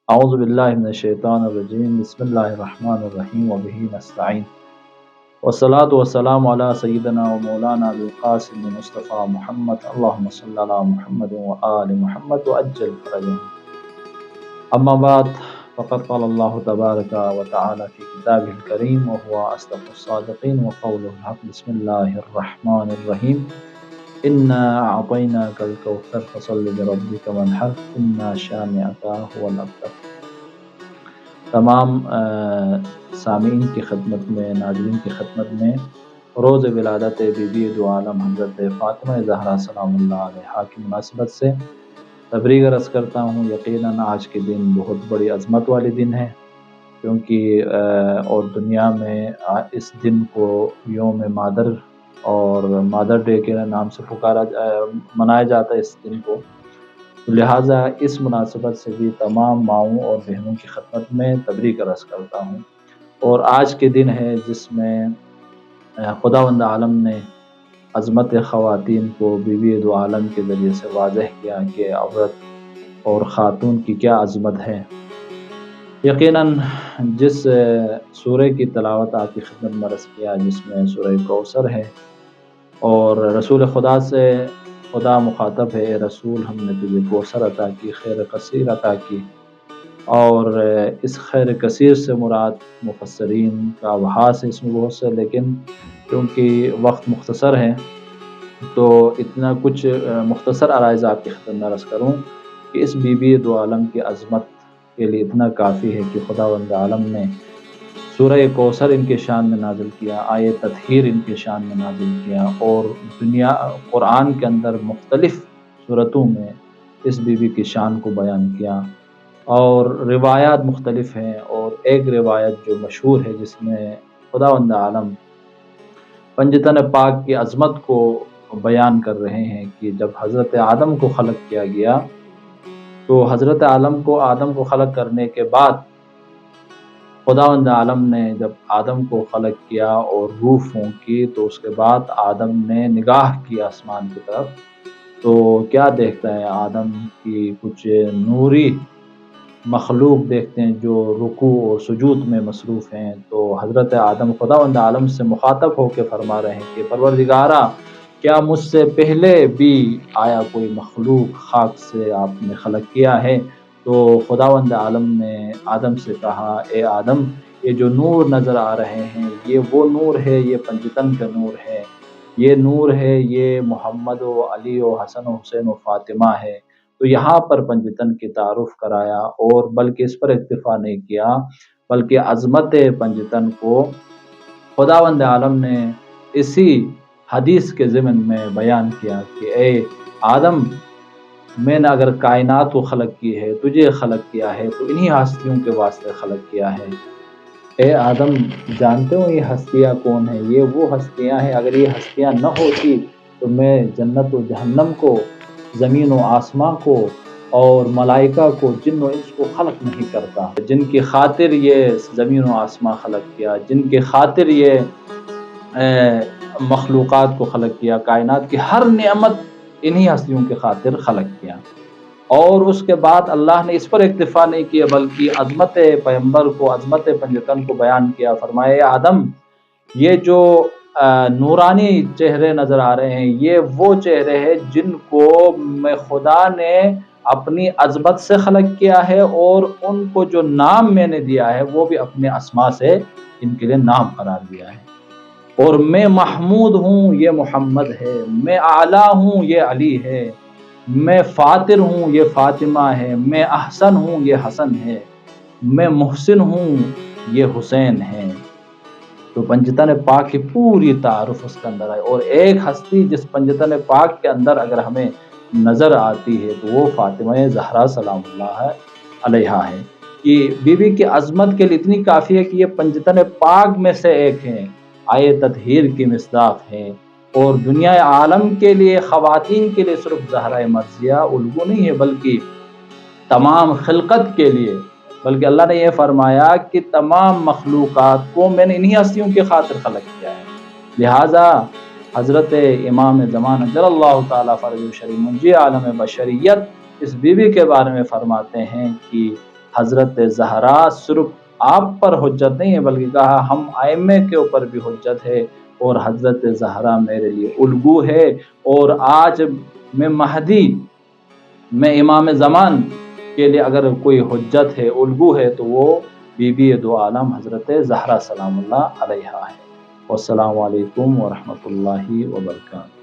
اعوذ باللہ من الشیطان الرجیم بسم اللہ الرحمن الرحیم وبہ نستعین والصلاة والسلام علی سیدنا و مولانا ابوالقاسم مصطفیٰ محمد اللہم صلی علی محمد وآل محمد وعجل فرجهم. اما بعد فقد قال اللہ تبارک و تعالی فی کتابہ الکریم وهو اصدق الصادقین وقوله الحق. بسم اللہ الرحمن الرحیم. انا اعطیناک الکوثر فصل لربک وانحر ان شانئک هو الابتر. تمام سامعین کی خدمت میں، ناظرین کی خدمت میں روز ولادت بی بی دو عالم حضرت فاطمہ زہرا سلام اللہ علیہا کی مناسبت سے تبریک عرض کرتا ہوں. یقیناً آج کے دن بہت بڑی عظمت والی دن ہے، کیونکہ اور دنیا میں اس دن کو یوم مادر اور مادر ڈے کے نام سے منایا جاتا ہے اس دن کو. لہٰذا اس مناسبت سے بھی تمام ماؤں اور بہنوں کی خدمت میں تبریک عرض کرتا ہوں. اور آج کے دن ہے جس میں خداوند عالم نے عظمت خواتین کو بی بی دو عالم کے ذریعے سے واضح کیا کہ عورت اور خاتون کی کیا عظمت ہے. یقیناً جس سورہ کی تلاوت آپ کی خدمت میں عرض کیا، جس میں سورہ کوثر ہے، اور رسول خدا سے خدا مخاطب ہے، اے رسول ہم نے تجھے کوثر عطا کی، خیر کثیر عطا کی. اور اس خیر کثیر سے مراد مفسرین کا ابحاث ہے اس میں بہت سے، لیکن کیونکہ وقت مختصر ہے تو اتنا کچھ مختصر عرائض آپ کی خدمت میں عرض کروں کہ اس بی بی دو عالم کی عظمت کے لیے اتنا کافی ہے کہ خداوند عالم نے سورہ کوثر ان کے شان میں نازل کیا، آیت تطہیر ان کے شان میں نازل کیا، اور قرآن کے اندر مختلف صورتوں میں اس بی بی کی شان کو بیان کیا. اور روایات مختلف ہیں، اور ایک روایت جو مشہور ہے جس میں خداوند عالم پنجتن پاک کی عظمت کو بیان کر رہے ہیں کہ جب حضرت آدم کو خلق کیا گیا تو حضرت آدم کو خلق کرنے کے بعد خداوند عالم نے جب آدم کو خلق کیا اور روح پھونکی تو اس کے بعد آدم نے نگاہ کی آسمان کی طرف، تو کیا دیکھتا ہے؟ آدم کی کچھ نوری مخلوق دیکھتے ہیں جو رکوع اور سجود میں مصروف ہیں. تو حضرت آدم خداوند عالم سے مخاطب ہو کے فرما رہے ہیں کہ پروردگارا، کیا مجھ سے پہلے بھی آیا کوئی مخلوق خاک سے آپ نے خلق کیا ہے؟ تو خداوند عالم نے آدم سے کہا، اے آدم، یہ جو نور نظر آ رہے ہیں یہ وہ نور ہے، یہ پنجتن کا نور ہے، یہ نور ہے، یہ محمد و علی و حسن و حسین و فاطمہ ہے. تو یہاں پر پنجتن کی تعارف کرایا، اور بلکہ اس پر اکتفا نہیں کیا بلکہ عظمت پنجتن کو خداوند عالم نے اسی حدیث کے ضمن میں بیان کیا کہ اے آدم، میں نے اگر کائنات کو خلق کی ہے، تجھے خلق کیا ہے تو انہی ہستیوں کے واسطے خلق کیا ہے. اے آدم، جانتے ہو یہ ہستیاں کون ہیں؟ یہ وہ ہستیاں ہیں، اگر یہ ہستیاں نہ ہوتی تو میں جنت و جہنم کو، زمین و آسمان کو، اور ملائکہ کو، جن و انس کو خلق نہیں کرتا. جن کی خاطر یہ زمین و آسمان خلق کیا، جن کی خاطر یہ مخلوقات کو خلق کیا، کائنات کی ہر نعمت انہی ہستیوں کی خاطر خلق کیا. اور اس کے بعد اللہ نے اس پر اکتفا نہیں کیا بلکہ عظمت پیغمبر کو، عظمت پنجتن کو بیان کیا. فرمایا، اے آدم، یہ جو نورانی چہرے نظر آ رہے ہیں یہ وہ چہرے ہیں جن کو میں خدا نے اپنی عظمت سے خلق کیا ہے، اور ان کو جو نام میں نے دیا ہے وہ بھی اپنے اسما سے ان کے لیے نام قرار دیا ہے. اور میں محمود ہوں، یہ محمد ہے، میں اعلیٰ ہوں، یہ علی ہے، میں فاطر ہوں، یہ فاطمہ ہے، میں احسن ہوں، یہ حسن ہے، میں محسن ہوں، یہ حسین ہے. تو پنجتن پاک کی پوری تعارف اس کے اندر ہے. اور ایک ہستی جس پنجتن پاک کے اندر اگر ہمیں نظر آتی ہے تو وہ فاطمہ زہرا سلام اللہ علیہا ہے. کہ بی بی کی عظمت کے لیے اتنی کافی ہے کہ یہ پنجتن پاک میں سے ایک ہیں، آیت تطہیر کی مصداق ہے. اور دنیا عالم کے لیے، خواتین کے لیے صرف زہرا مرضیہ الگو نہیں ہے بلکہ تمام خلقت کے لیے. بلکہ اللہ نے یہ فرمایا کہ تمام مخلوقات کو میں نے انہی ہستیوں کی خاطر خلق کیا ہے. لہٰذا حضرت امام زمان جل اللہ تعالی فرج شریف منجی عالم بشریت اس بی بی کے بارے میں فرماتے ہیں کہ حضرت زہرا صرف آپ پر حجت نہیں ہے بلکہ کہا ہم ائمہ کے اوپر بھی حجت ہے، اور حضرت زہرا میرے لیے الگو ہے۔ اور آج میں مہدی، میں امام زمان کے لیے اگر کوئی حجت ہے، الگو ہے، تو وہ بی بی دو عالم حضرت زہرا سلام اللہ علیہا ہے۔ والسلام علیکم ورحمۃ اللہ وبرکاتہ۔